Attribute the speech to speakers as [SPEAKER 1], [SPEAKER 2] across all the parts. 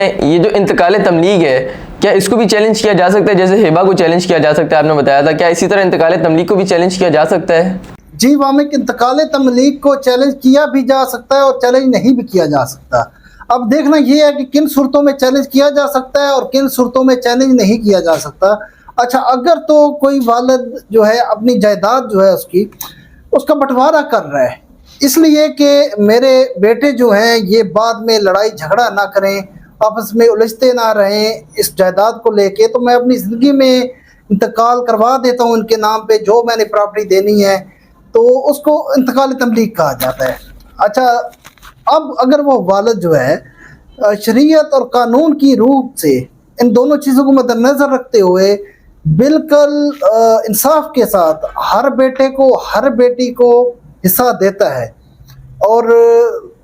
[SPEAKER 1] یہ جو انتقال تملیغ ہے کیا اس کو بھی چیلنج کیا جا سکتا ہے؟ جیسے ہبہ کو چیلنج کیا جا سکتا ہے، آپ نے بتایا تھا، کیا اسی طرح انتقال تملیغ کو بھی چیلنج کیا جا سکتا ہے؟
[SPEAKER 2] جی وامق، انتقال تملیغ کو چیلنج کیا بھی جا سکتا ہے اور چیلنج نہیں بھی کیا جا سکتا۔ اب دیکھنا یہ ہے کہ کن صورتوں میں چیلنج کیا جا سکتا ہے اور کن صورتوں میں چیلنج نہیں کیا جا سکتا۔ اچھا، اگر تو کوئی والد جو ہے اپنی جائیداد جو ہے اس کا بٹوارا کر رہا ہے اس لیے کہ میرے بیٹے جو ہیں یہ بعد میں لڑائی جھگڑا نہ کریں، آپس میں الجھتے نہ رہیں اس جائیداد کو لے کے، تو میں اپنی زندگی میں انتقال کروا دیتا ہوں ان کے نام پہ جو میں نے پراپرٹی دینی ہے، تو اس کو انتقال تملیغ کہا جاتا ہے۔ اچھا، اب اگر وہ والد جو ہے شریعت اور قانون کی روح سے ان دونوں چیزوں کو مد نظر رکھتے ہوئے بالکل انصاف کے ساتھ ہر بیٹے کو ہر بیٹی کو حصہ دیتا ہے اور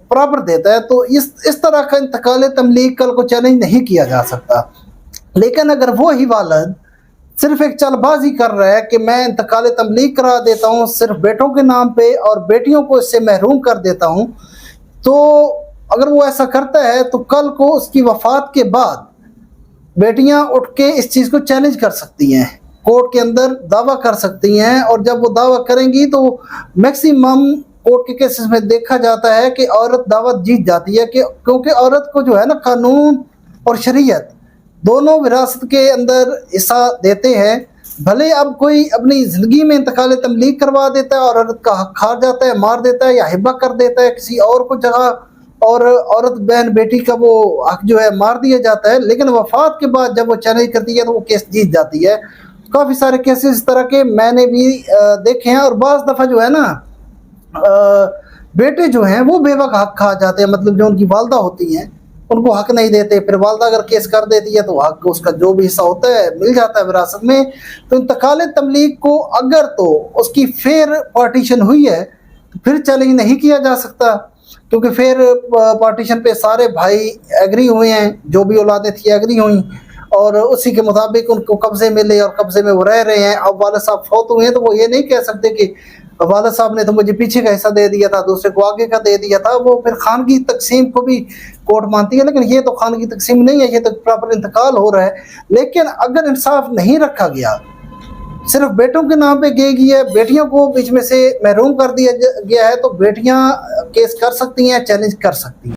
[SPEAKER 2] برابر دیتا ہے، تو اس طرح کا انتقال تملیغ کل کو چیلنج نہیں کیا جا سکتا۔ لیکن اگر وہی والد صرف ایک چال بازی کر رہا ہے کہ میں انتقال تملیغ کرا دیتا ہوں صرف بیٹوں کے نام پہ اور بیٹیوں کو اس سے محروم کر دیتا ہوں، تو اگر وہ ایسا کرتا ہے تو کل کو اس کی وفات کے بعد بیٹیاں اٹھ کے اس چیز کو چیلنج کر سکتی ہیں، کورٹ کے اندر دعویٰ کر سکتی ہیں، اور جب وہ دعویٰ کریں گی تو میکسیمم کورٹ کے کیسز میں دیکھا جاتا ہے کہ عورت دعوت جیت جاتی ہے، کیونکہ عورت کو جو ہے نا قانون اور شریعت دونوں وراثت کے اندر حصہ دیتے ہیں۔ بھلے اب کوئی اپنی زندگی میں انتقال تملیغ کروا دیتا ہے اور عورت کا حق کھا جاتا ہے، مار دیتا ہے یا ہبہ کر دیتا ہے کسی اور کو جگہ، اور عورت بہن بیٹی کا وہ حق جو ہے مار دیا جاتا ہے، لیکن وفات کے بعد جب وہ چیلنج کرتی ہے تو وہ کیس جیت جاتی ہے۔ کافی سارے کیسز اس طرح کے میں نے بھی دیکھے ہیں، اور بعض دفعہ جو ہے نا بیٹے جو ہیں وہ بیوہ کا حق کھا جاتے ہیں، مطلب جو ان کی والدہ ہوتی ہیں ان کو حق نہیں دیتے، پھر والدہ اگر کیس کر دیتی ہے تو حق اس کا جو بھی حصہ ہوتا ہے مل جاتا ہے وراثت میں۔ تو انتقال تملیغ کو اگر تو اس کی فیر پارٹیشن ہوئی ہے تو پھر چیلنج نہیں کیا جا سکتا، کیونکہ فیر پارٹیشن پہ سارے بھائی ایگری ہوئے ہیں، جو بھی اولادیں تھیں ایگری ہوئیں، اور اسی کے مطابق ان کو قبضے ملے اور قبضے میں وہ رہ رہے ہیں۔ اب والد صاحب فوت ہوئے ہیں تو وہ یہ نہیں کہہ سکتے کہ والد صاحب نے تو مجھے پیچھے کا حصہ دے دیا تھا، دوسرے کو آگے کا دے دیا تھا، وہ پھر خانگی تقسیم کو بھی کورٹ مانتی ہے، لیکن یہ تو خانگی تقسیم نہیں ہے، یہ تو پراپر انتقال ہو رہا ہے۔ لیکن اگر انصاف نہیں رکھا گیا، صرف بیٹوں کے نام پہ گئے گی ہے، بیٹیوں کو بیچ میں سے محروم کر دیا گیا ہے، تو بیٹیاں کیس کر سکتی ہیں، چیلنج کر سکتی ہیں۔